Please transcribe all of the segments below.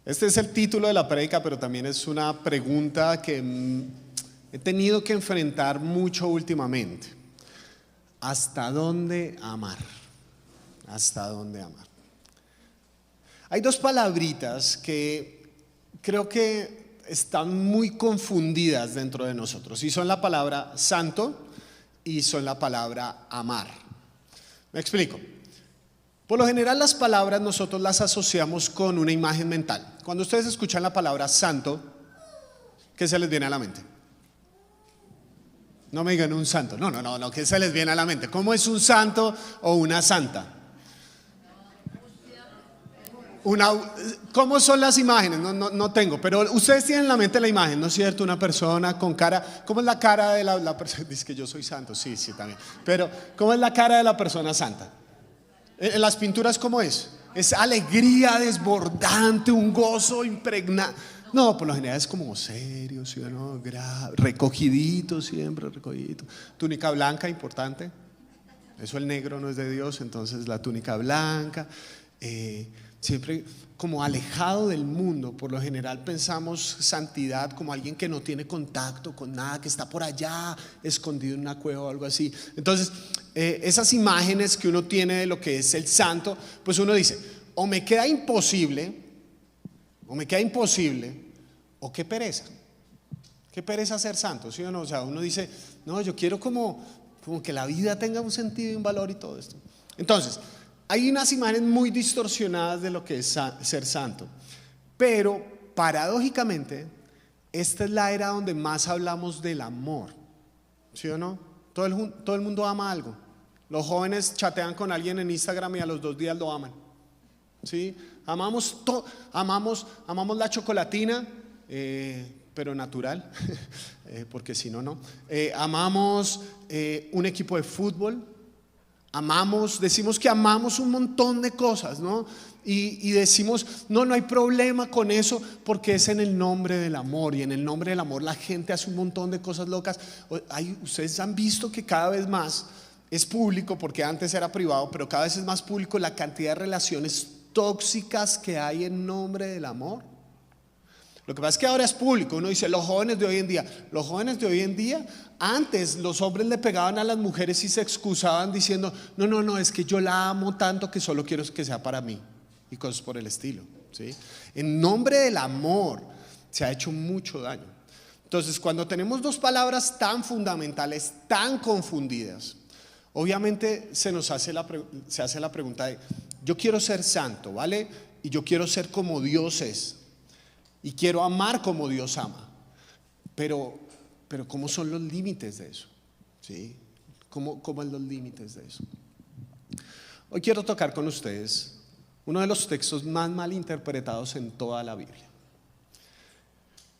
Este es el título de la prédica, pero también es una pregunta que he tenido que enfrentar mucho últimamente. ¿Hasta dónde amar? ¿Hasta dónde amar? Hay dos palabritas que creo que están muy confundidas dentro de nosotros, y son la palabra santo y son la palabra amar. Me explico. Por lo general las palabras nosotros las asociamos con una imagen mental. Cuando ustedes escuchan la palabra santo, ¿qué se les viene a la mente? No me digan un santo, no, ¿qué se les viene a la mente? ¿Cómo es un santo o una santa? ¿Cómo son las imágenes? No tengo, pero ustedes tienen en la mente la imagen, ¿no es cierto? Una persona con cara, ¿cómo es la cara de la persona? Dice que yo soy santo, sí, también. Pero, ¿cómo es la cara de la persona santa? En las pinturas, ¿cómo es? Es alegría desbordante, un gozo impregnado. No, por lo general es como serio, ¿sí o no? Recogidito, siempre recogidito. Túnica blanca, importante. Eso el negro no es de Dios, entonces la túnica blanca. Siempre como alejado del mundo. Por lo general pensamos santidad como alguien que no tiene contacto con nada, que está por allá escondido en una cueva o algo así. Entonces esas imágenes que uno tiene de lo que es el santo, pues uno dice, o me queda imposible, o qué pereza ser santo, ¿sí o no? O sea, uno dice, no, yo quiero como que la vida tenga un sentido y un valor y todo esto. Entonces hay unas imágenes muy distorsionadas de lo que es ser santo, pero paradójicamente esta es la era donde más hablamos del amor, ¿sí o no? Todo el mundo ama algo. Los jóvenes chatean con alguien en Instagram y a los 2 días lo aman, ¿sí? Amamos la chocolatina, pero natural, porque si no. Amamos un equipo de fútbol. Decimos que amamos un montón de cosas, ¿no? Y decimos, no hay problema con eso porque es en el nombre del amor, y en el nombre del amor la gente hace un montón de cosas locas. Ustedes han visto que cada vez más es público, porque antes era privado, pero cada vez es más público la cantidad de relaciones tóxicas que hay en nombre del amor. Lo que pasa es que ahora es público. Uno dice, los jóvenes de hoy en día, antes los hombres le pegaban a las mujeres y se excusaban diciendo, no, es que yo la amo tanto que solo quiero que sea para mí, y cosas por el estilo, ¿sí? En nombre del amor se ha hecho mucho daño. Entonces, cuando tenemos dos palabras tan fundamentales, tan confundidas, obviamente se hace la pregunta de, yo quiero ser santo, ¿vale? Y yo quiero ser como Dios es, y quiero amar como Dios ama, pero ¿cómo son los límites de eso? ¿Sí? ¿Cómo son los límites de eso? Hoy quiero tocar con ustedes uno de los textos más mal interpretados en toda la Biblia.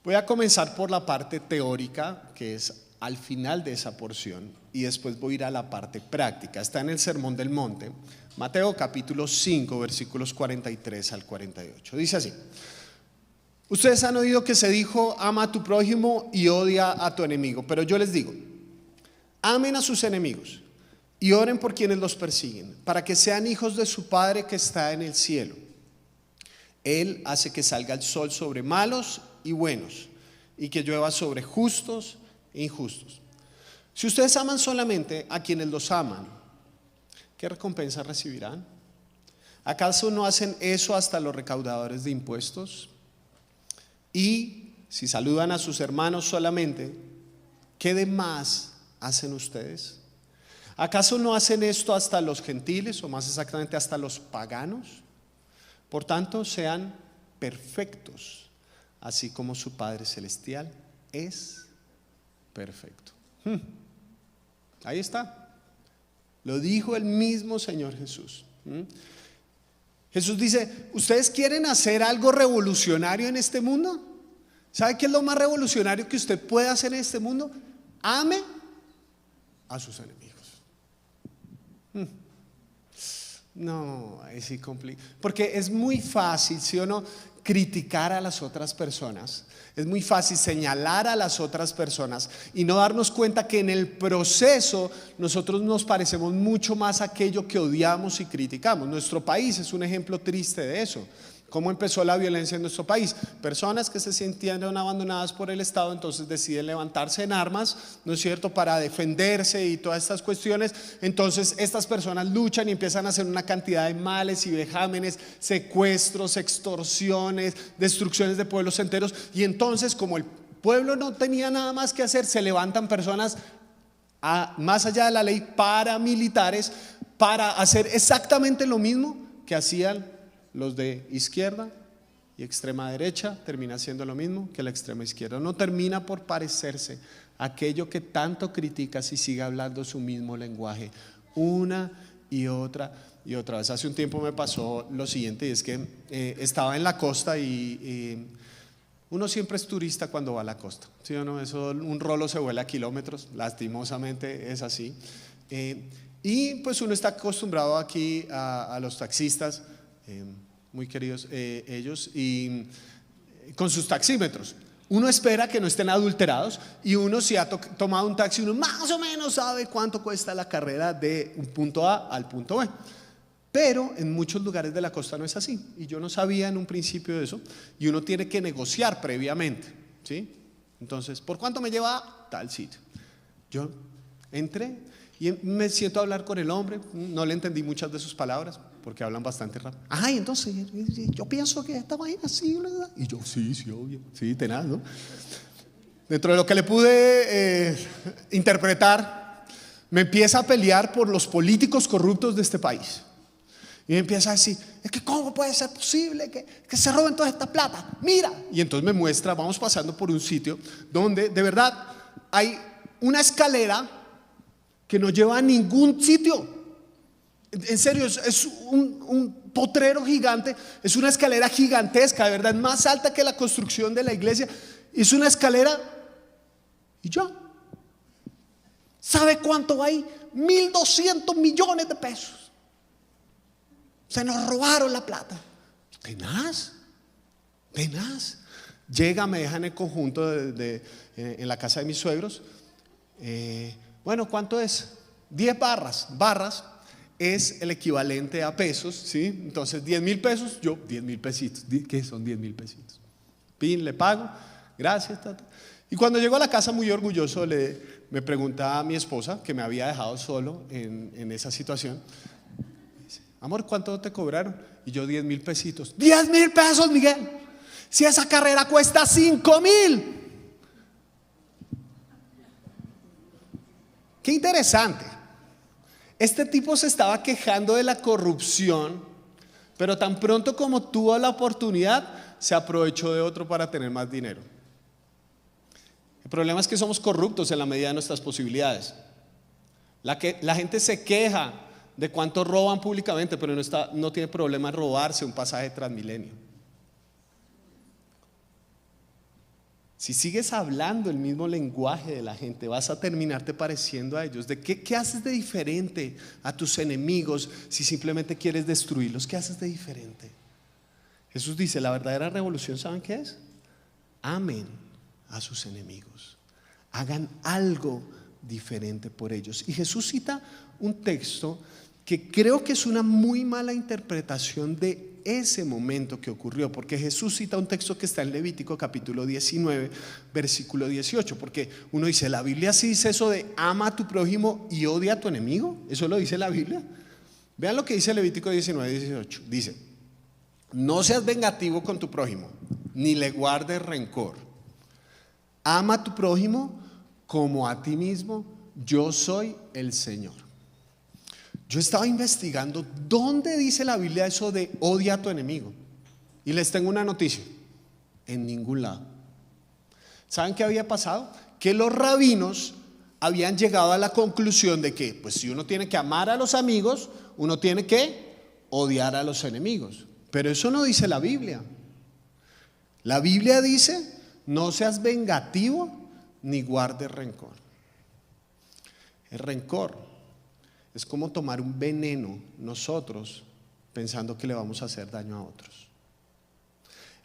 Voy a comenzar por la parte teórica, que es al final de esa porción, y después voy a ir a la parte práctica. Está en el Sermón del Monte, Mateo capítulo 5, versículos 43 al 48. Dice así: ustedes han oído que se dijo, ama a tu prójimo y odia a tu enemigo, pero yo les digo, amen a sus enemigos y oren por quienes los persiguen, para que sean hijos de su Padre que está en el cielo. Él hace que salga el sol sobre malos y buenos, y que llueva sobre justos e injustos. Si ustedes aman solamente a quienes los aman, ¿qué recompensa recibirán? ¿Acaso no hacen eso hasta los recaudadores de impuestos? Y si saludan a sus hermanos solamente, ¿qué de más hacen ustedes? ¿Acaso no hacen esto hasta los gentiles, o más exactamente hasta los paganos? Por tanto, sean perfectos, así como su Padre Celestial es perfecto. Ahí está. Lo dijo el mismo Señor Jesús. Jesús dice, ¿ustedes quieren hacer algo revolucionario en este mundo? ¿Sabe qué es lo más revolucionario que usted puede hacer en este mundo? Ame a sus enemigos. No, es sí complica. Porque es muy fácil, ¿sí o no?, criticar a las otras personas. Es muy fácil señalar a las otras personas y no darnos cuenta que en el proceso nosotros nos parecemos mucho más a aquello que odiamos y criticamos. Nuestro país es un ejemplo triste de eso. ¿Cómo empezó la violencia en nuestro país? Personas que se sintieron abandonadas por el Estado, entonces deciden levantarse en armas, ¿no es cierto?, para defenderse y todas estas cuestiones. Entonces estas personas luchan y empiezan a hacer una cantidad de males y vejámenes, secuestros, extorsiones, destrucciones de pueblos enteros. Y entonces, como el pueblo no tenía nada más que hacer, se levantan personas más allá de la ley, paramilitares, para hacer exactamente lo mismo que hacían los de izquierda y extrema derecha. Termina siendo lo mismo que la extrema izquierda. No termina por parecerse a aquello que tanto criticas y sigue hablando su mismo lenguaje una y otra vez. Hace un tiempo me pasó lo siguiente, y es que estaba en la costa y uno siempre es turista cuando va a la costa, ¿sí o no? Eso, un rolo se vuela a kilómetros, lastimosamente es así. Y pues uno está acostumbrado aquí a los taxistas, muy queridos ellos, y con sus taxímetros. Uno espera que no estén adulterados, y uno, si ha tomado un taxi, uno más o menos sabe cuánto cuesta la carrera de un punto A al punto B. Pero en muchos lugares de la costa no es así, y yo no sabía en un principio de eso, y uno tiene que negociar previamente, ¿sí? Entonces, ¿por cuánto me lleva a tal sitio? Yo entré y me siento a hablar con el hombre. No le entendí muchas de sus palabras porque hablan bastante rápido. Ay, entonces yo pienso que esta vaina así, ¿verdad? Y yo, sí, obvio, sí, tenaz, ¿no? Dentro de lo que le pude interpretar, me empieza a pelear por los políticos corruptos de este país. Y me empieza a decir, es que ¿cómo puede ser posible que se roben toda esta plata? Mira. Y entonces me muestra, vamos pasando por un sitio donde de verdad hay una escalera que no lleva a ningún sitio. En serio, es un potrero gigante, es una escalera gigantesca, de verdad, más alta que la construcción de la iglesia. Es una escalera y ya. ¿Sabe cuánto hay? 1.200 millones de pesos. Se nos robaron la plata. Tenaz. Llega, me deja en el conjunto en la casa de mis suegros. Bueno, ¿cuánto es? 10 barras. Barras es el equivalente a pesos, ¿sí? Entonces 10.000 pesos, yo 10.000 pesitos. ¿Qué son 10.000 pesitos? Pin, le pago, gracias, tata. Y cuando llego a la casa, muy orgulloso, me pregunta a mi esposa, que me había dejado solo en esa situación, dice, amor, ¿cuánto te cobraron? Y yo, 10.000 pesitos. 10.000 pesos, Miguel, si esa carrera cuesta 5.000. Qué interesante. Este tipo se estaba quejando de la corrupción, pero tan pronto como tuvo la oportunidad, se aprovechó de otro para tener más dinero. El problema es que somos corruptos en la medida de nuestras posibilidades. La gente se queja de cuánto roban públicamente, pero no tiene problema en robarse un pasaje de Transmilenio. Si sigues hablando el mismo lenguaje de la gente, vas a terminarte pareciendo a ellos. ¿Qué haces de diferente a tus enemigos si simplemente quieres destruirlos? ¿Qué haces de diferente? Jesús dice, la verdadera revolución, ¿saben qué es? Amen a sus enemigos. Hagan algo diferente por ellos. Y Jesús cita un texto que creo que es una muy mala interpretación de ese momento que ocurrió, porque Jesús cita un texto que está en Levítico capítulo 19 versículo 18, porque uno dice, ¿la Biblia sí dice eso de ama a tu prójimo y odia a tu enemigo? ¿Eso lo dice la Biblia? Vean lo que dice Levítico 19, 18. Dice, no seas vengativo con tu prójimo, ni le guardes rencor. Ama a tu prójimo como a ti mismo, yo soy el Señor. Yo estaba investigando dónde dice la Biblia eso de odia a tu enemigo, y les tengo una noticia: en ningún lado. ¿Saben qué había pasado? Que los rabinos habían llegado a la conclusión de que pues si uno tiene que amar a los amigos, uno tiene que odiar a los enemigos. Pero eso no dice la Biblia. La Biblia dice, no seas vengativo ni guardes rencor. El rencor es como tomar un veneno nosotros pensando que le vamos a hacer daño a otros.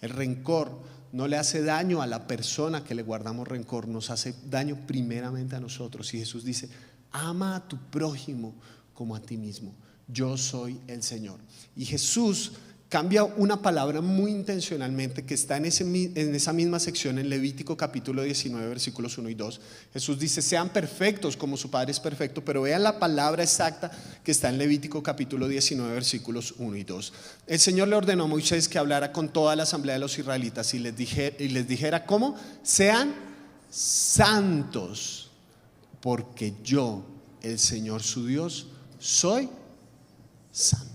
El rencor no le hace daño a la persona que le guardamos rencor, nos hace daño primeramente a nosotros. Y Jesús dice, ama a tu prójimo como a ti mismo. Yo soy el Señor. Y Jesús cambia una palabra muy intencionalmente que está en esa misma sección en Levítico capítulo 19 versículos 1 y 2. Jesús dice: sean perfectos como su Padre es perfecto. Pero vean la palabra exacta que está en Levítico capítulo 19 versículos 1 y 2. El Señor le ordenó a Moisés que hablara con toda la asamblea de los israelitas y les dijera ¿cómo? Sean santos, porque yo, el Señor su Dios, soy santo.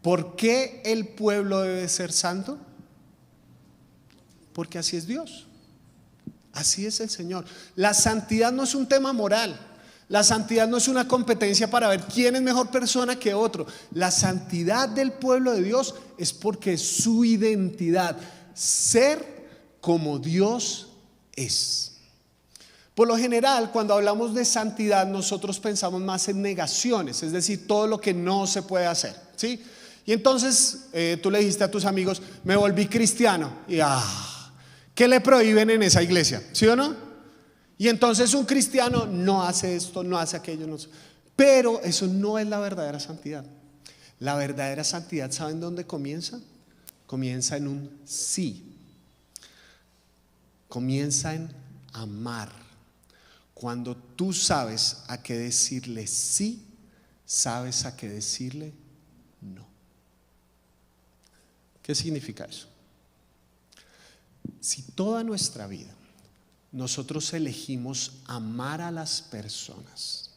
¿Por qué el pueblo debe ser santo? Porque así es Dios, así es el Señor. La santidad no es un tema moral, la santidad no es una competencia para ver quién es mejor persona que otro. La santidad del pueblo de Dios es porque es su identidad, ser como Dios es. Por lo general, cuando hablamos de santidad, nosotros pensamos más en negaciones, es decir, todo lo que no se puede hacer, ¿sí? Y entonces tú le dijiste a tus amigos: me volví cristiano. Y ¿qué le prohíben en esa iglesia? ¿Sí o no? Y entonces un cristiano no hace esto, no hace aquello, no. Pero eso no es la verdadera santidad. La verdadera santidad, ¿saben dónde comienza? Comienza en un sí. Comienza en amar. Cuando tú sabes a qué decirle sí, sabes a qué decirle no. ¿Qué significa eso? Si toda nuestra vida nosotros elegimos amar a las personas,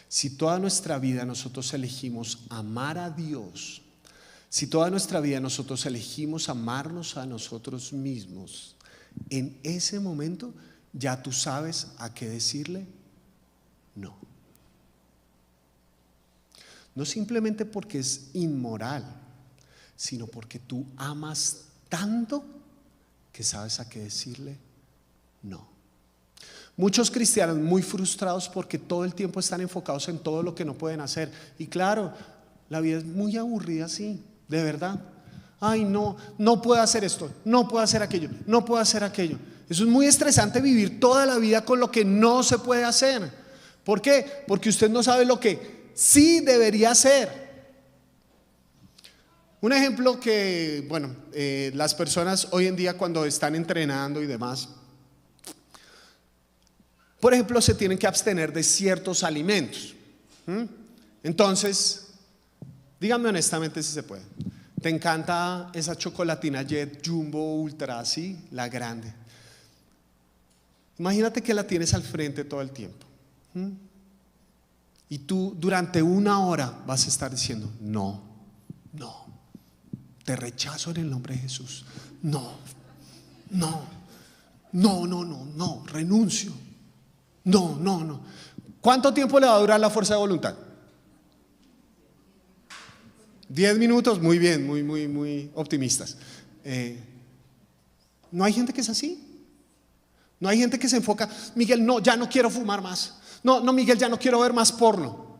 si toda nuestra vida nosotros elegimos amar a Dios, si toda nuestra vida nosotros elegimos amarnos a nosotros mismos, en ese momento ya tú sabes a qué decirle no. No simplemente porque es inmoral, sino porque tú amas tanto que sabes a qué decirle no. Muchos cristianos muy frustrados porque todo el tiempo están enfocados en todo lo que no pueden hacer. Y claro, la vida es muy aburrida así, de verdad. Ay, no puedo hacer esto, no puedo hacer aquello, no puedo hacer aquello. Eso es muy estresante, vivir toda la vida con lo que no se puede hacer. ¿Por qué? Porque usted no sabe lo que sí debería hacer. Un ejemplo que, las personas hoy en día cuando están entrenando y demás, por ejemplo, se tienen que abstener de ciertos alimentos. Entonces, díganme honestamente si se puede. ¿Te encanta esa chocolatina Jet Jumbo Ultra así, la grande? Imagínate que la tienes al frente todo el tiempo. Y tú durante 1 hora vas a estar diciendo: no, te rechazo en el nombre de Jesús. No, renuncio. No. ¿Cuánto tiempo le va a durar la fuerza de voluntad? 10 minutos, muy bien, muy optimistas. No hay gente que es así. No hay gente que se enfoca: Miguel, no, ya no quiero fumar más. No, Miguel, ya no quiero ver más porno.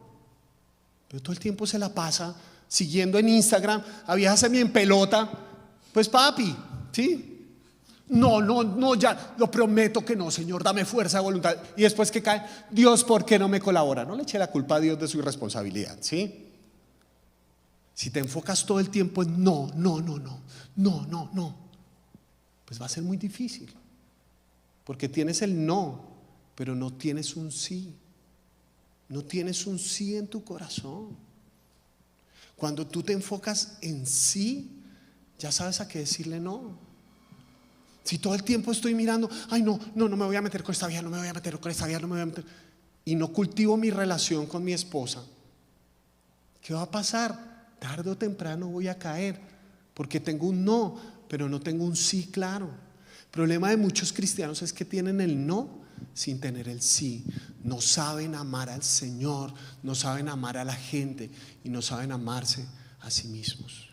Pero todo el tiempo se la pasa siguiendo en Instagram a viejas semi en pelota. Pues papi, ¿sí? No, ya, lo prometo que no, Señor, dame fuerza de voluntad. Y después que cae: Dios, ¿por qué no me colabora? No le eche la culpa a Dios de su irresponsabilidad, ¿sí? Si te enfocas todo el tiempo en no, pues va a ser muy difícil. Porque tienes el no, pero no tienes un sí. No tienes un sí en tu corazón. Cuando tú te enfocas en sí, ya sabes a qué decirle no. Si todo el tiempo estoy mirando: ay, no me voy a meter con esta vieja, no me voy a meter con esta vieja, no me voy a meter, y no cultivo mi relación con mi esposa, ¿qué va a pasar? Tarde o temprano voy a caer, porque tengo un no, pero no tengo un sí claro. El problema de muchos cristianos es que tienen el no sin tener el sí. No saben amar al Señor, no saben amar a la gente y no saben amarse a sí mismos.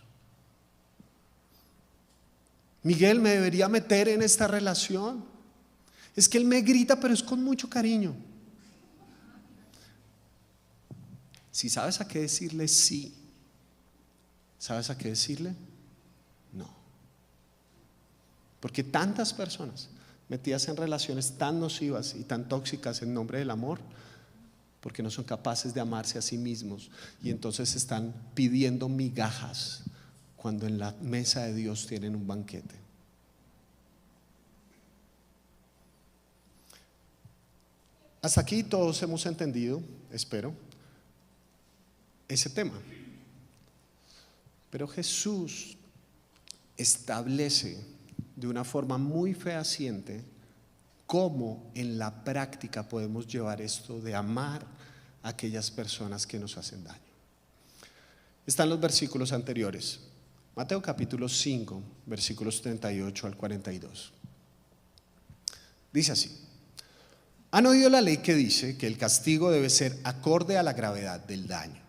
Miguel, ¿me debería meter en esta relación? Es que él me grita, pero es con mucho cariño. Si sabes a qué decirle sí, ¿sabes a qué decirle no? Porque tantas personas metidas en relaciones tan nocivas y tan tóxicas en nombre del amor, porque no son capaces de amarse a sí mismos y entonces están pidiendo migajas cuando en la mesa de Dios tienen un banquete? Hasta aquí todos hemos entendido, espero, ese tema. Pero Jesús establece de una forma muy fehaciente cómo en la práctica podemos llevar esto de amar a aquellas personas que nos hacen daño. Están los versículos anteriores. Mateo capítulo 5, versículos 38 al 42. Dice así: ¿Han oído la ley que dice que el castigo debe ser acorde a la gravedad del daño?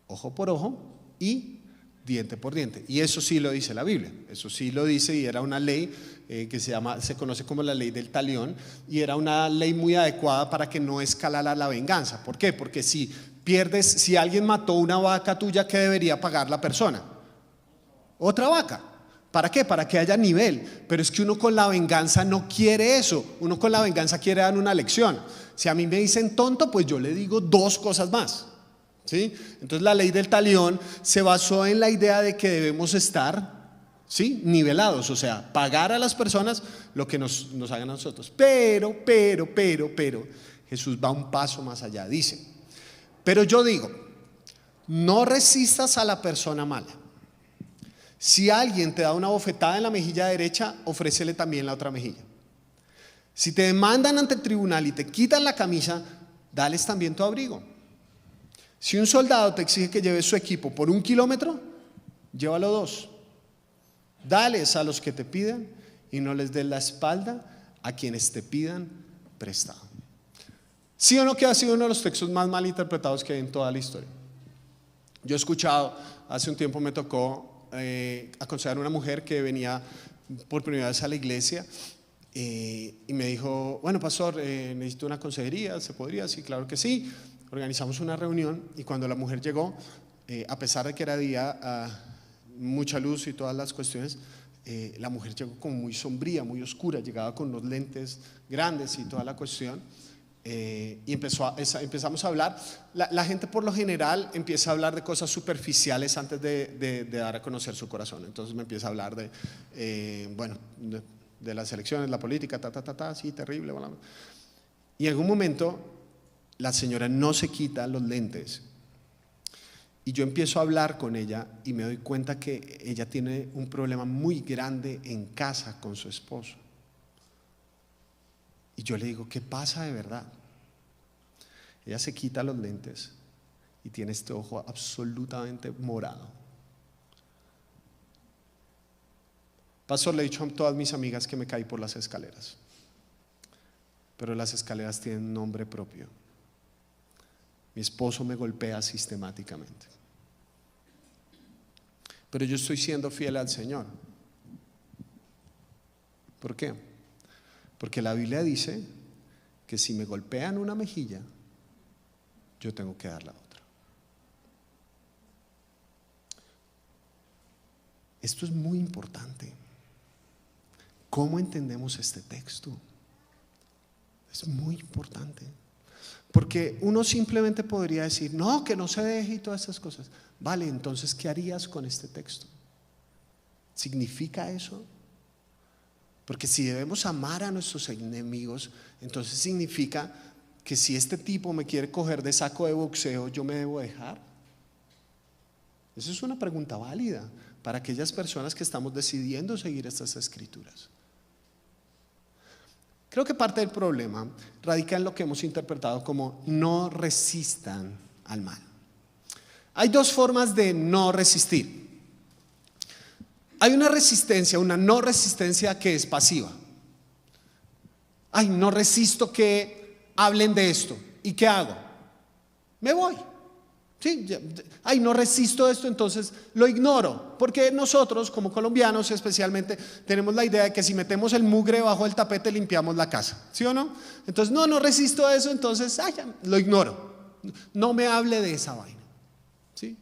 Ojo por ojo y diente por diente. Y eso sí lo dice la Biblia, eso sí lo dice, y era una ley que se conoce como la ley del talión, y era una ley muy adecuada para que no escalara la venganza. ¿Por qué? Porque si alguien mató una vaca tuya, ¿qué debería pagar la persona? Otra vaca. ¿Para qué? Para que haya nivel. Pero es que uno con la venganza no quiere eso. Uno con la venganza quiere dar una lección. Si a mí me dicen tonto, pues yo le digo dos cosas más, ¿sí? Entonces la ley del talión se basó en la idea de que debemos estar, ¿sí?, nivelados, o sea, pagar a las personas lo que nos hagan a nosotros. Pero Jesús va un paso más allá. Dice: pero yo digo, no resistas a la persona mala. Si alguien te da una bofetada en la mejilla derecha, ofrécele también la otra mejilla. Si te demandan ante el tribunal y te quitan la camisa, dales también tu abrigo. Si un soldado te exige que lleves su equipo por 1 kilómetro, llévalo 2. Dales a los que te pidan y no les des la espalda a quienes te pidan prestado. ¿Sí o no que ha sido uno de los textos más mal interpretados que hay en toda la historia? Yo he escuchado, hace un tiempo me tocó aconsejar a una mujer que venía por primera vez a la iglesia y me dijo: bueno, pastor, necesito una consejería, ¿se podría? Sí, claro que sí. Organizamos una reunión y cuando la mujer llegó, a pesar de que era día, mucha luz y todas las cuestiones, la mujer llegó como muy sombría, muy oscura, llegaba con los lentes grandes y toda la cuestión. Y empezamos a hablar. La gente por lo general empieza a hablar de cosas superficiales antes de dar a conocer su corazón. Entonces me empieza a hablar de las elecciones, la política, sí, terrible, bla, bla. Y en algún momento la señora no se quita los lentes y yo empiezo a hablar con ella y me doy cuenta que ella tiene un problema muy grande en casa con su esposo. Y yo le digo: ¿qué pasa de verdad? Ella se quita los lentes y tiene este ojo absolutamente morado. Pastor, le he dicho a todas mis amigas que me caí por las escaleras, pero las escaleras tienen nombre propio. Mi esposo me golpea sistemáticamente, pero yo estoy siendo fiel al Señor. ¿Por qué? Porque la Biblia dice que si me golpean una mejilla, yo tengo que dar la otra. Esto es muy importante. ¿Cómo entendemos este texto? Es muy importante. Porque uno simplemente podría decir: no, que no se deje y todas esas cosas. Vale, entonces, ¿qué harías con este texto? ¿Significa eso? Porque si debemos amar a nuestros enemigos, entonces significa que si este tipo me quiere coger de saco de boxeo, yo me debo dejar. Esa es una pregunta válida para aquellas personas que estamos decidiendo seguir estas escrituras. Creo que parte del problema radica en lo que hemos interpretado como no resistan al mal. Hay dos formas de no resistir. Hay una resistencia, una no resistencia que es pasiva. Ay, no resisto que hablen de esto. ¿Y qué hago? Me voy. Sí, ay, no resisto esto, entonces lo ignoro. Porque nosotros, como colombianos especialmente, tenemos la idea de que si metemos el mugre bajo el tapete, limpiamos la casa. ¿Sí o no? Entonces, no resisto eso, entonces ya, lo ignoro. No me hable de esa vaina. ¿Sí?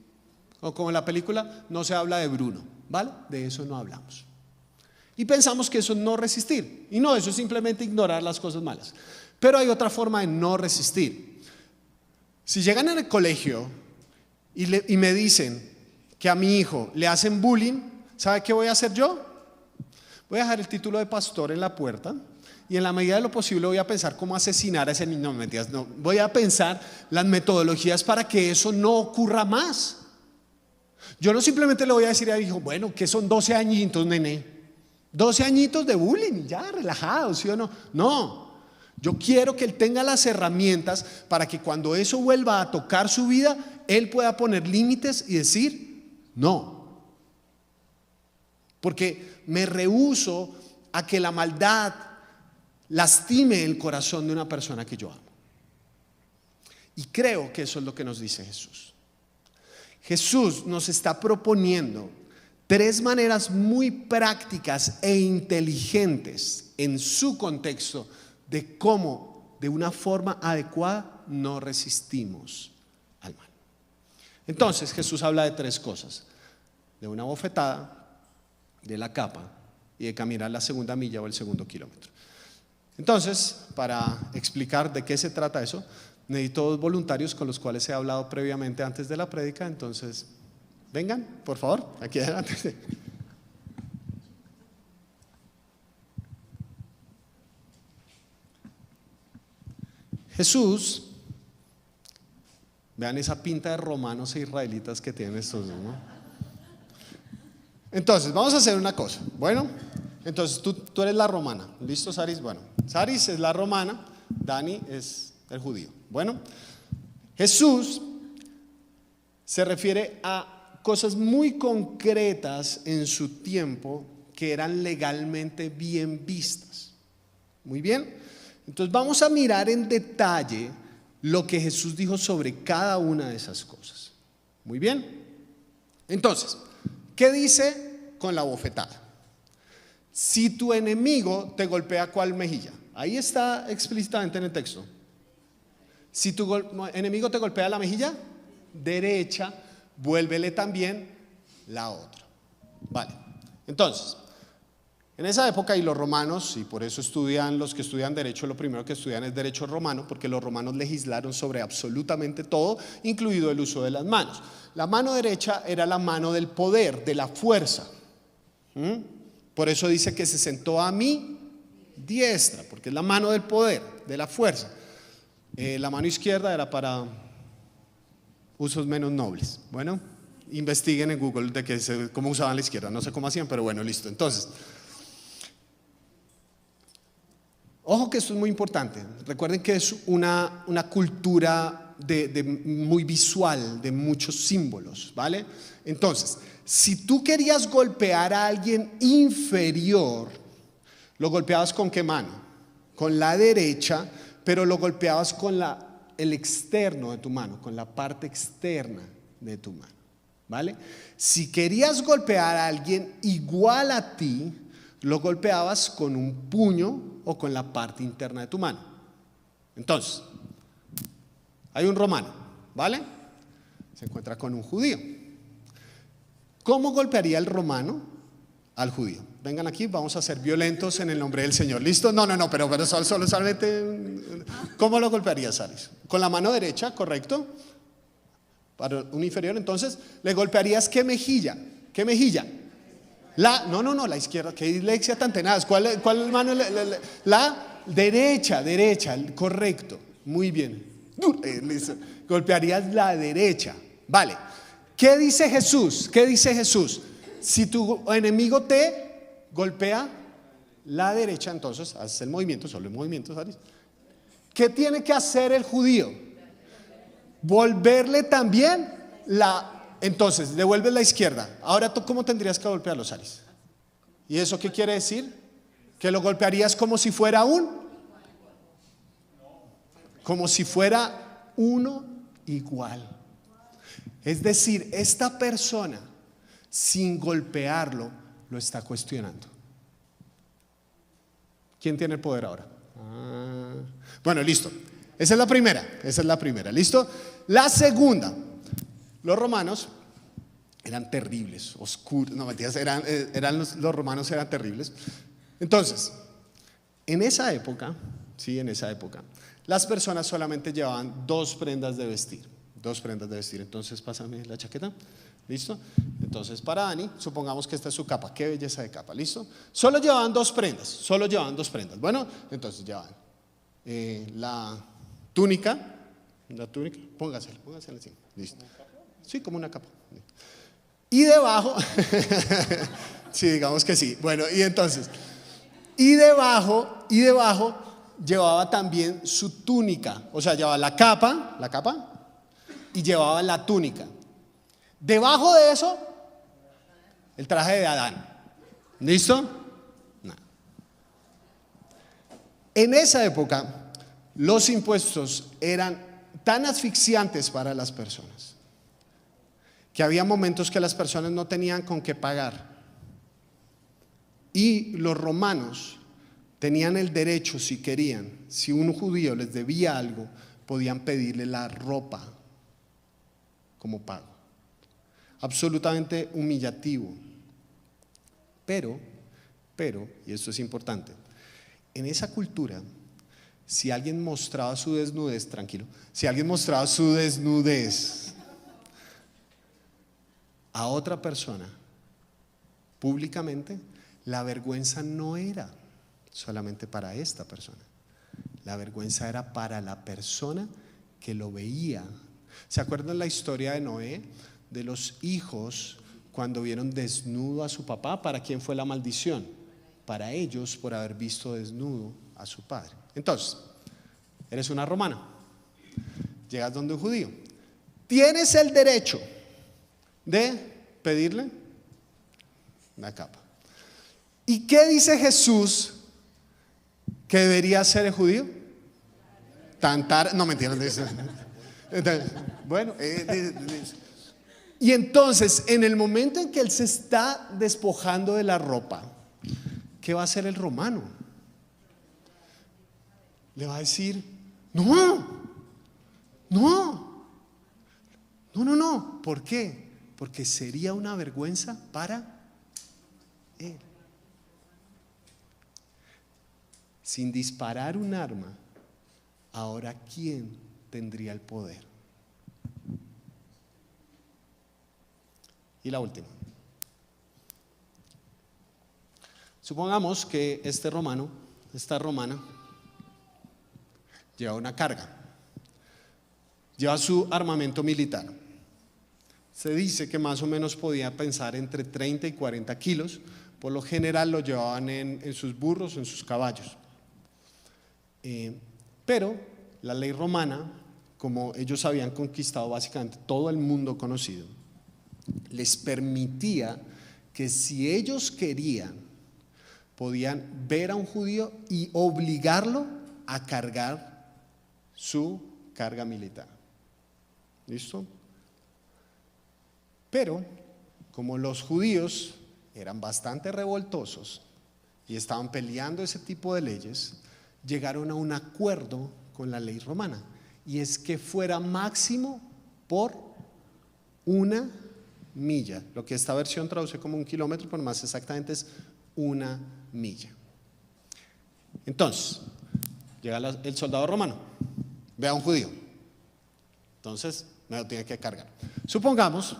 O como en la película, no se habla de Bruno. ¿Vale? De eso no hablamos. Y pensamos que eso es no resistir. Y no, eso es simplemente ignorar las cosas malas. Pero hay otra forma de no resistir. Si llegan en el colegio y me dicen: que a mi hijo le hacen bullying, ¿sabe qué voy a hacer yo? Voy a dejar el título de pastor en la puerta y en la medida de lo posible voy a pensar cómo asesinar a ese niño. No, mentiras, no. Voy a pensar las metodologías para que eso no ocurra más. Yo no simplemente le voy a decir al hijo, bueno, que son 12 añitos, nene. 12 añitos de bullying, ya, relajado, ¿sí o no? No, yo quiero que él tenga las herramientas para que cuando eso vuelva a tocar su vida, él pueda poner límites y decir, no. Porque me rehúso a que la maldad lastime el corazón de una persona que yo amo. Y creo que eso es lo que nos dice Jesús. Jesús nos está proponiendo 3 maneras muy prácticas e inteligentes en su contexto de cómo, de una forma adecuada, no resistimos al mal. Entonces Jesús habla de 3 cosas: de una bofetada, de la capa y de caminar la segunda milla o el segundo kilómetro. Entonces, para explicar de qué se trata eso, necesito 2 voluntarios con los cuales he hablado previamente antes de la prédica. Entonces, vengan, por favor, aquí adelante. Jesús, vean esa pinta de romanos e israelitas que tienen estos dos, ¿no? Entonces, vamos a hacer una cosa. Bueno, entonces tú eres la romana. ¿Listo, Saris? Bueno, Saris es la romana, Dani es el judío. Bueno, Jesús se refiere a cosas muy concretas en su tiempo que eran legalmente bien vistas. Muy bien, entonces vamos a mirar en detalle lo que Jesús dijo sobre cada una de esas cosas. Muy bien, entonces, ¿qué dice con la bofetada? Si tu enemigo te golpea, ¿cuál mejilla? Ahí está explícitamente en el texto. Si tu enemigo te golpea la mejilla derecha, vuélvele también la otra. Vale, entonces, en esa época, y los romanos, y por eso estudian, los que estudian derecho, lo primero que estudian es derecho romano, porque los romanos legislaron sobre absolutamente todo, incluido el uso de las manos. La mano derecha era la mano del poder, de la fuerza. Por eso dice que se sentó a mi diestra, porque es la mano del poder, de la fuerza. La mano izquierda era para usos menos nobles. Bueno, investiguen en Google de cómo usaban la izquierda, no sé cómo hacían, pero bueno, listo. Entonces, ojo que esto es muy importante. Recuerden que es una cultura muy visual, de muchos símbolos, ¿vale? Entonces, si tú querías golpear a alguien inferior, lo golpeabas ¿con qué mano? Con la derecha, pero lo golpeabas con el externo de tu mano, con la parte externa de tu mano, ¿vale? Si querías golpear a alguien igual a ti, lo golpeabas con un puño o con la parte interna de tu mano. Entonces, hay un romano, ¿vale? Se encuentra con un judío. ¿Cómo golpearía el romano al judío? Vengan aquí, vamos a ser violentos en el nombre del Señor. ¿Listo? No, pero solamente. ¿Cómo lo golpearías, Saris? Con la mano derecha, ¿correcto? Para un inferior, entonces, ¿le golpearías qué mejilla? ¿Qué mejilla? No, la izquierda. ¿Qué dislexia tan tenaz? ¿Cuál mano? La derecha, correcto. Muy bien. Golpearías la derecha. Vale. ¿Qué dice Jesús? Si tu enemigo te golpea la derecha, entonces haces el movimiento, solo el movimiento, ¿sabes? ¿Qué tiene que hacer el judío? Volverle también entonces, devuelves la izquierda. Ahora, ¿tú cómo tendrías que golpearlo, Saris? ¿Y eso qué quiere decir? Que lo golpearías como si fuera uno igual. Es decir, esta persona, sin golpearlo, lo está cuestionando. ¿Quién tiene el poder ahora? Bueno, listo. Esa es la primera, ¿listo? La segunda, los romanos eran terribles, oscuros, no mentiras, los romanos eran terribles. Entonces, en esa época, las personas solamente llevaban 2 prendas de vestir. Entonces, pásame la chaqueta. ¿Listo? Entonces para Dani, supongamos que esta es su capa. Qué belleza de capa, ¿listo? Solo llevaban 2 prendas, solo llevaban 2 prendas. Bueno, entonces llevaban la túnica, póngasela encima, ¿listo? Sí, como una capa. Y debajo, sí, digamos que sí. Bueno, y entonces, y debajo llevaba también su túnica, o sea, llevaba la capa, y llevaba la túnica. Debajo de eso, el traje de Adán. ¿Listo? No. En esa época, los impuestos eran tan asfixiantes para las personas que había momentos que las personas no tenían con qué pagar. Y los romanos tenían el derecho, si querían, si un judío les debía algo, podían pedirle la ropa como pago. Absolutamente humillativo. Pero, y esto es importante, en esa cultura, si alguien mostraba su desnudez, tranquilo, si alguien mostraba su desnudez a otra persona públicamente, la vergüenza no era solamente para esta persona, la vergüenza era para la persona que lo veía. ¿Se acuerdan la historia de Noé? De los hijos cuando vieron desnudo a su papá. ¿Para quién fue la maldición? Para ellos, por haber visto desnudo a su padre. Entonces, eres una romana, llegas donde un judío, tienes el derecho de pedirle una capa. ¿Y qué dice Jesús que debería hacer el judío? No, mentira. Bueno, y entonces, en el momento en que él se está despojando de la ropa, ¿qué va a hacer el romano? Le va a decir, no. ¿Por qué? Porque sería una vergüenza para él. Sin disparar un arma, ahora ¿quién tendría el poder? Y la última. Supongamos que esta romana, lleva una carga, lleva su armamento militar. Se dice que más o menos podía pensar entre 30 y 40 kilos. Por lo general lo llevaban en sus burros, en sus caballos. Pero la ley romana, como ellos habían conquistado básicamente todo el mundo conocido, les permitía que si ellos querían, podían ver a un judío y obligarlo a cargar su carga militar. ¿Listo? Pero como los judíos eran bastante revoltosos y estaban peleando ese tipo de leyes, llegaron a un acuerdo con la ley romana, y es que fuera máximo por 1 milla, lo que esta versión traduce como 1 kilómetro, pero más exactamente es 1 milla. Entonces, llega el soldado romano, ve a un judío, entonces me lo tiene que cargar. Supongamos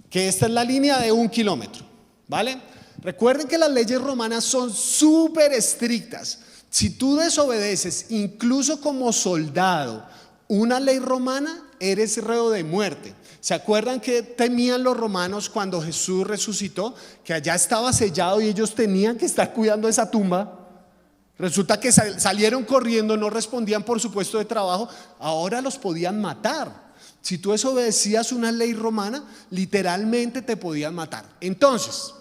que esta es la línea de 1 kilómetro, ¿vale? Recuerden que las leyes romanas son súper estrictas. Si tú desobedeces, incluso como soldado, una ley romana, eres reo de muerte. ¿Se acuerdan que temían los romanos cuando Jesús resucitó? Que allá estaba sellado y ellos tenían que estar cuidando esa tumba. Resulta que salieron corriendo, no respondían por su puesto de trabajo, ahora los podían matar. Si tú desobedecías una ley romana, literalmente te podían matar. Entonces,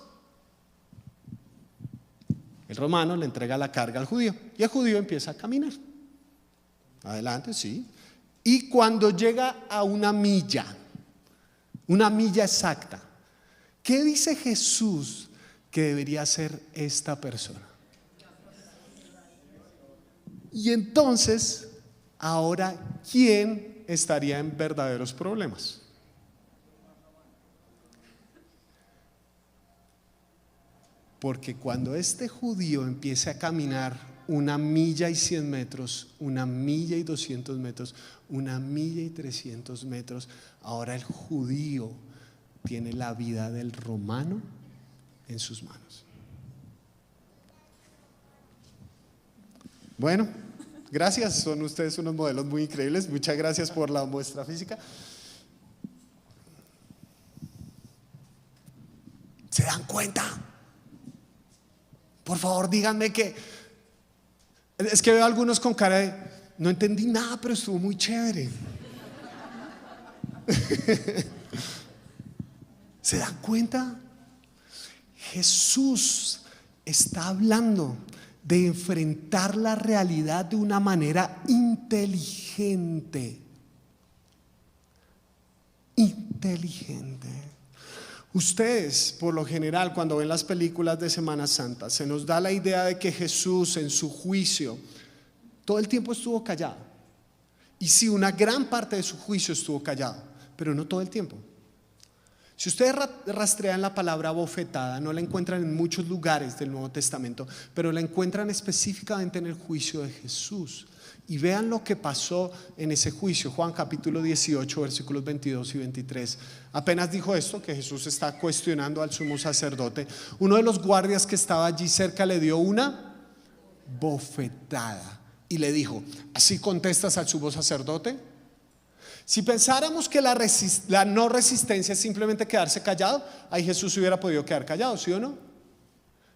el romano le entrega la carga al judío y el judío empieza a caminar. Adelante, sí. Y cuando llega a 1 milla, 1 milla exacta, ¿qué dice Jesús que debería hacer esta persona? Y entonces, ahora, ¿quién estaría en verdaderos problemas? Porque cuando este judío empiece a caminar 1 milla y 100 metros, 1 milla y 200 metros, 1 milla y 300 metros, ahora el judío tiene la vida del romano en sus manos. Bueno, gracias, son ustedes unos modelos muy increíbles. Muchas gracias por la muestra física. ¿Se dan cuenta? Por favor, díganme que... Es que veo a algunos con cara de, no entendí nada, pero estuvo muy chévere. ¿Se dan cuenta? Jesús está hablando de enfrentar la realidad de una manera inteligente. Inteligente. Ustedes, por lo general, cuando ven las películas de Semana Santa, se nos da la idea de que Jesús en su juicio todo el tiempo estuvo callado. Y sí, una gran parte de su juicio estuvo callado, pero no todo el tiempo. Si ustedes rastrean la palabra bofetada, no la encuentran en muchos lugares del Nuevo Testamento, pero la encuentran específicamente en el juicio de Jesús. Y vean lo que pasó en ese juicio. Juan capítulo 18, versículos 22 y 23. Apenas dijo esto, que Jesús está cuestionando al sumo sacerdote. Uno de los guardias que estaba allí cerca le dio una bofetada y le dijo: ¿así contestas al sumo sacerdote? Si pensáramos que la no resistencia es simplemente quedarse callado, ahí Jesús hubiera podido quedar callado, ¿sí o no?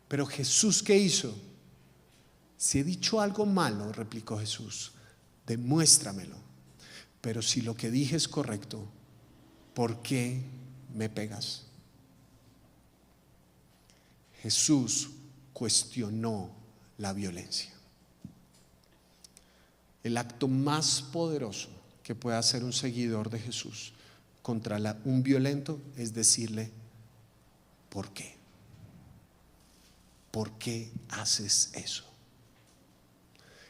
Pero Jesús, ¿qué hizo? Si he dicho algo malo, replicó Jesús, demuéstramelo. Pero si lo que dije es correcto, ¿por qué me pegas? Jesús cuestionó la violencia. El acto más poderoso que puede hacer un seguidor de Jesús contra un violento es decirle: ¿por qué? ¿Por qué haces eso?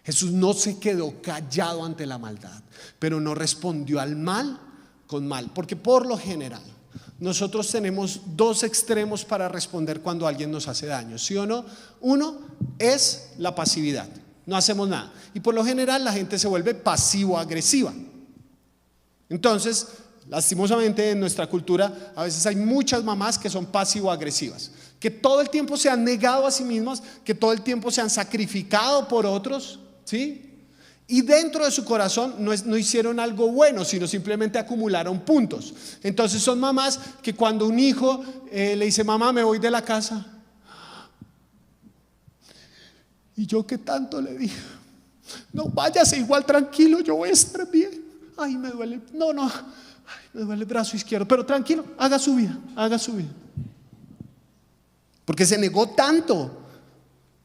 Jesús no se quedó callado ante la maldad, pero no respondió al mal con mal, porque por lo general nosotros tenemos dos extremos para responder cuando alguien nos hace daño, ¿sí o no? Uno es la pasividad, no hacemos nada, y por lo general la gente se vuelve pasivo-agresiva. Entonces, lastimosamente en nuestra cultura a veces hay muchas mamás que son pasivo-agresivas, que todo el tiempo se han negado a sí mismas, que todo el tiempo se han sacrificado por otros, ¿sí? Y dentro de su corazón no hicieron algo bueno, sino simplemente acumularon puntos. Entonces son mamás que cuando un hijo le dice: mamá, me voy de la casa, y yo que tanto le dije: no, váyase, igual tranquilo, yo voy a estar bien. Ay, me duele, ay, me duele el brazo izquierdo, pero tranquilo, haga su vida. Porque se negó tanto,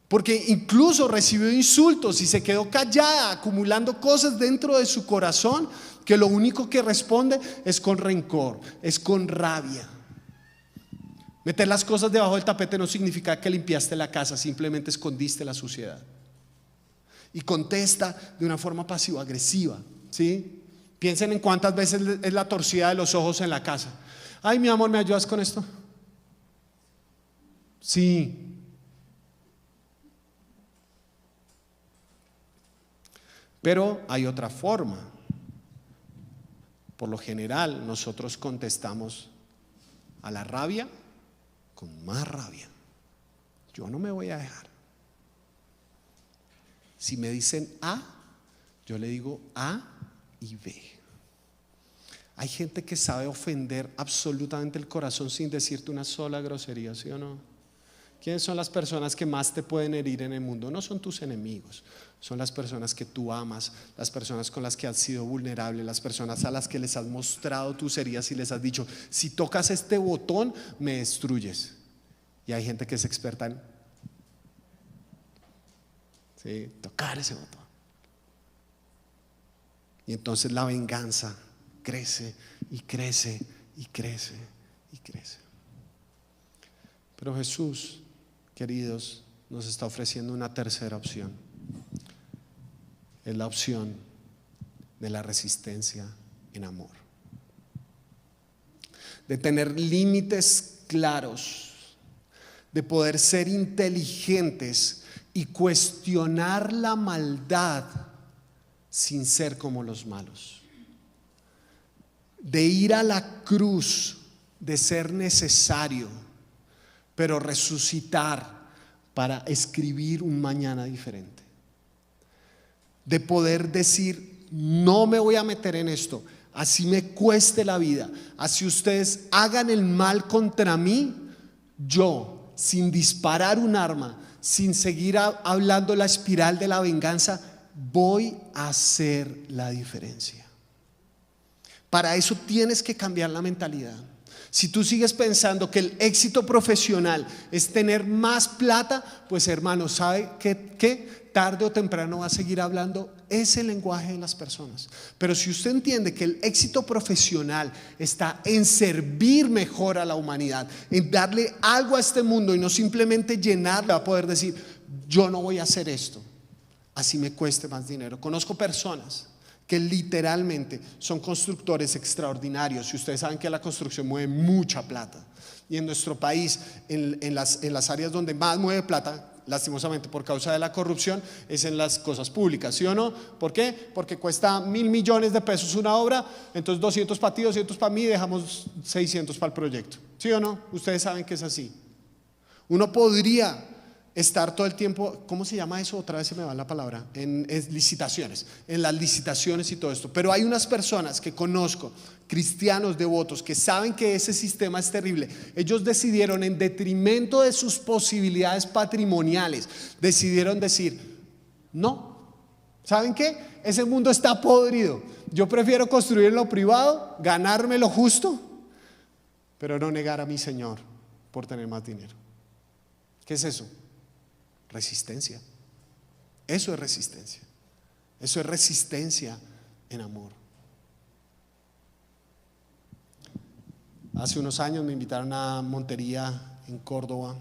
porque incluso recibió insultos y se quedó callada, acumulando cosas dentro de su corazón, que lo único que responde es con rencor, es con rabia. Meter las cosas debajo del tapete no significa que limpiaste la casa, simplemente escondiste la suciedad. Y contesta de una forma pasivo-agresiva, ¿sí? Piensen en cuántas veces es la torcida de los ojos en la casa. Ay, mi amor, ¿me ayudas con esto? Sí. Pero hay otra forma. Por lo general, nosotros contestamos a la rabia con más rabia. Yo no me voy a dejar. Si me dicen A, yo le digo A y B. Hay gente que sabe ofender absolutamente el corazón sin decirte una sola grosería, ¿sí o no? ¿Quiénes son las personas que más te pueden herir en el mundo? No son tus enemigos, son las personas que tú amas, las personas con las que has sido vulnerable, las personas a las que les has mostrado tus heridas y les has dicho: si tocas este botón me destruyes. Y hay gente que es experta en tocar ese botón. Y entonces la venganza crece y crece y crece y crece. Pero Jesús, queridos, nos está ofreciendo una tercera opción. Es la opción de la resistencia en amor, de tener límites claros, de poder ser inteligentes y cuestionar la maldad sin ser como los malos, de ir a la cruz de ser necesario, pero resucitar para escribir un mañana diferente. De poder decir, no me voy a meter en esto, así me cueste la vida, así ustedes hagan el mal contra mí, yo, sin disparar un arma, sin seguir hablando la espiral de la venganza, voy a hacer la diferencia. Para eso tienes que cambiar la mentalidad. Si tú sigues pensando que el éxito profesional es tener más plata, pues hermano, ¿sabe qué? Tarde o temprano va a seguir hablando ese lenguaje de las personas. Pero si usted entiende que el éxito profesional está en servir mejor a la humanidad, en darle algo a este mundo y no simplemente llenarle, va a poder decir, yo no voy a hacer esto, así me cueste más dinero. Conozco personas que literalmente son constructores extraordinarios, y ustedes saben que la construcción mueve mucha plata, y en nuestro país, en las áreas donde más mueve plata, lastimosamente por causa de la corrupción, es en las cosas públicas, ¿sí o no? ¿Por qué? Porque cuesta 1.000 millones de pesos una obra, entonces 200 para ti, 200 para mí, dejamos 600 para el proyecto, ¿sí o no? Ustedes saben que es así. Uno podría estar todo el tiempo, ¿cómo se llama eso? Otra vez se me va la palabra, en licitaciones, en las licitaciones y todo esto. Pero hay unas personas que conozco, cristianos devotos, que saben que ese sistema es terrible. Ellos decidieron, en detrimento de sus posibilidades patrimoniales, decidieron decir, no, ¿saben qué? Ese mundo está podrido. Yo prefiero construir en lo privado, ganarme lo justo, pero no negar a mi Señor por tener más dinero. ¿Qué es eso? Resistencia. Eso es resistencia. Eso es resistencia en amor. Hace unos años me invitaron a Montería, en Córdoba,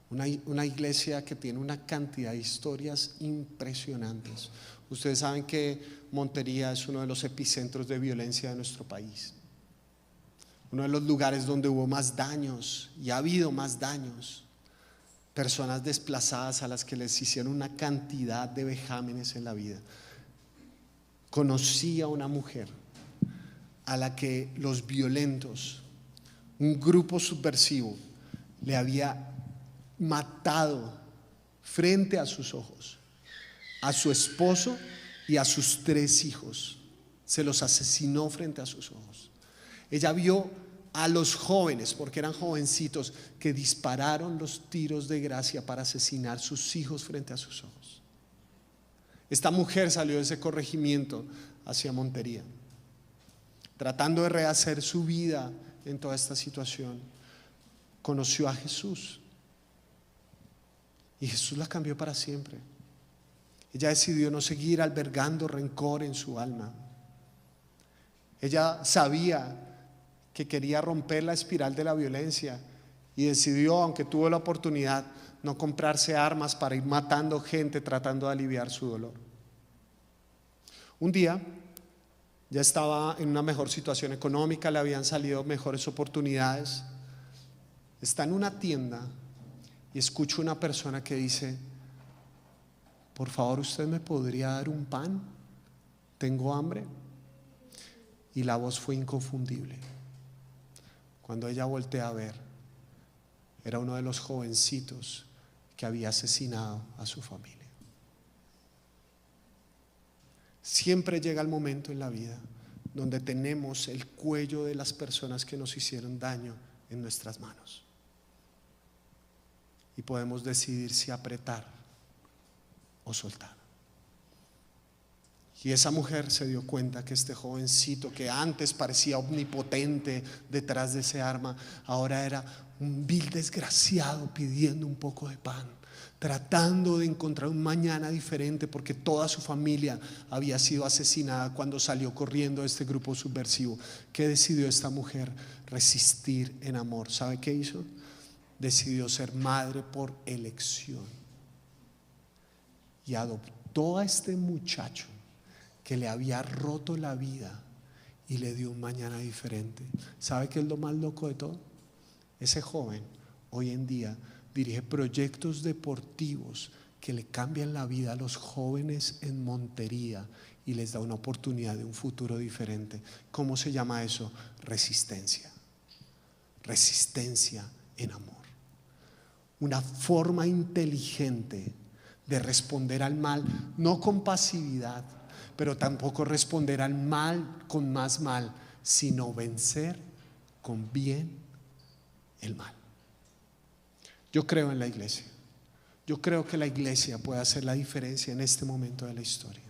una iglesia que tiene una cantidad de historias impresionantes. Ustedes saben que Montería es uno de los epicentros de violencia de nuestro país, uno de los lugares donde hubo más daños y ha habido más daños. Personas desplazadas a las que les hicieron una cantidad de vejámenes en la vida. Conocí a una mujer a la que los violentos, un grupo subversivo, le había matado frente a sus ojos a su esposo y a sus 3 hijos. Se los asesinó frente a sus ojos. Ella vio a los jóvenes, porque eran jovencitos, que dispararon los tiros de gracia para asesinar sus hijos frente a sus ojos. Esta mujer salió de ese corregimiento hacia Montería, tratando de rehacer su vida en toda esta situación. Conoció a Jesús y Jesús la cambió para siempre. Ella decidió no seguir albergando rencor en su alma. Ella sabía que quería romper la espiral de la violencia y decidió, aunque tuvo la oportunidad, no comprarse armas para ir matando gente tratando de aliviar su dolor. Un día ya estaba en una mejor situación económica, le habían salido mejores oportunidades. Está en una tienda y escucho una persona que dice, por favor, ¿usted me podría dar un pan? Tengo hambre. Y la voz fue inconfundible. Cuando ella voltea a ver, era uno de los jovencitos que había asesinado a su familia. Siempre llega el momento en la vida donde tenemos el cuello de las personas que nos hicieron daño en nuestras manos y podemos decidir si apretar o soltar. Y esa mujer se dio cuenta que este jovencito, que antes parecía omnipotente detrás de ese arma, ahora era un vil desgraciado pidiendo un poco de pan, tratando de encontrar un mañana diferente, porque toda su familia había sido asesinada cuando salió corriendo este grupo subversivo. ¿Qué decidió esta mujer? Resistir en amor. ¿Sabe qué hizo? Decidió ser madre por elección y adoptó a este muchacho que le había roto la vida y le dio un mañana diferente. ¿Sabe qué es lo más loco de todo? Ese joven hoy en día dirige proyectos deportivos que le cambian la vida a los jóvenes en Montería y les da una oportunidad de un futuro diferente. ¿Cómo se llama eso? Resistencia. Resistencia en amor. Una forma inteligente de responder al mal, no con pasividad, pero tampoco responder al mal con más mal, sino vencer con bien el mal. Yo creo en la iglesia. Yo creo que la iglesia puede hacer la diferencia en este momento de la historia.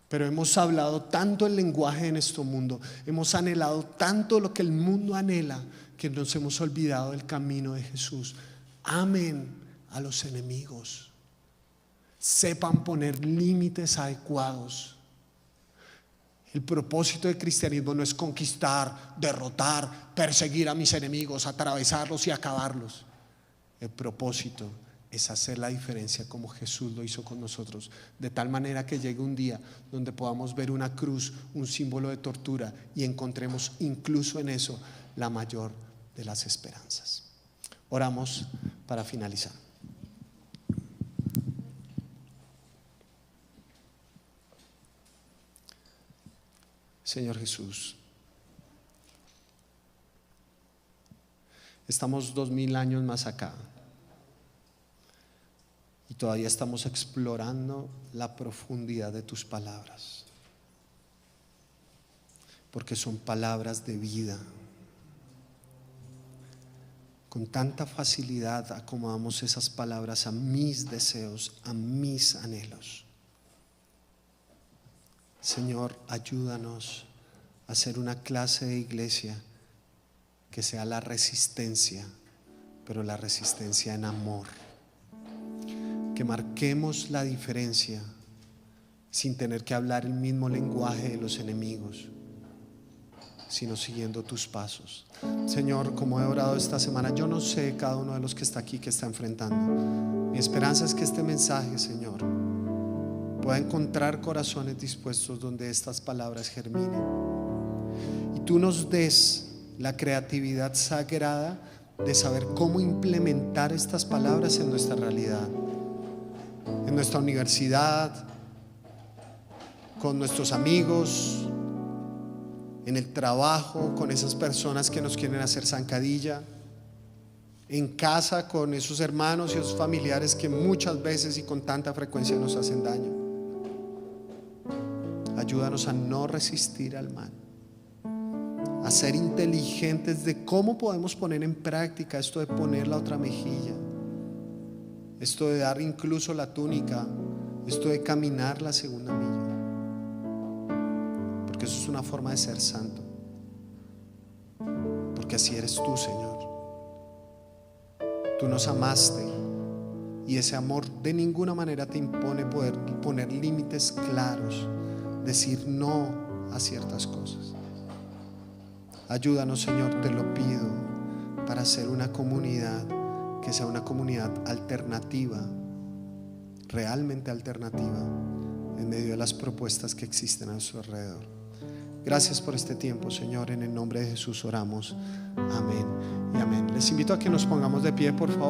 Pero hemos hablado tanto el lenguaje en este mundo, hemos anhelado tanto lo que el mundo anhela, que nos hemos olvidado del camino de Jesús. Amen a los enemigos. Sepan poner límites adecuados. El propósito del cristianismo no es conquistar, derrotar, perseguir a mis enemigos, atravesarlos y acabarlos. El propósito es hacer la diferencia como Jesús lo hizo con nosotros, de tal manera que llegue un día donde podamos ver una cruz, un símbolo de tortura, y encontremos incluso en eso la mayor de las esperanzas. Oramos para finalizar. Señor Jesús, estamos 2000 años más acá y todavía estamos explorando la profundidad de tus palabras, porque son palabras de vida. Con tanta facilidad acomodamos esas palabras a mis deseos, a mis anhelos. Señor, ayúdanos a ser una clase de iglesia que sea la resistencia, pero la resistencia en amor. Que marquemos la diferencia sin tener que hablar el mismo lenguaje de los enemigos, sino siguiendo tus pasos. Señor, como he orado esta semana, yo no sé cada uno de los que está aquí, que está enfrentando. Mi esperanza es que este mensaje, Señor, pueda encontrar corazones dispuestos donde estas palabras germinen, y tú nos des la creatividad sagrada de saber cómo implementar estas palabras en nuestra realidad, en nuestra universidad, con nuestros amigos, en el trabajo, con esas personas que nos quieren hacer zancadilla, en casa con esos hermanos y esos familiares que muchas veces y con tanta frecuencia nos hacen daño. Ayúdanos a no resistir al mal, a ser inteligentes de cómo podemos poner en práctica esto de poner la otra mejilla, esto de dar incluso la túnica, esto de caminar la segunda milla, porque eso es una forma de ser santo, porque así eres tú, Señor. Tú nos amaste y ese amor de ninguna manera te impone poder poner límites claros, decir no a ciertas cosas. Ayúdanos, Señor, te lo pido, para ser una comunidad que sea una comunidad alternativa, realmente alternativa, en medio de las propuestas que existen a su alrededor. Gracias por este tiempo, Señor. En el nombre de Jesús oramos. Amén y amén. Les invito a que nos pongamos de pie, por favor.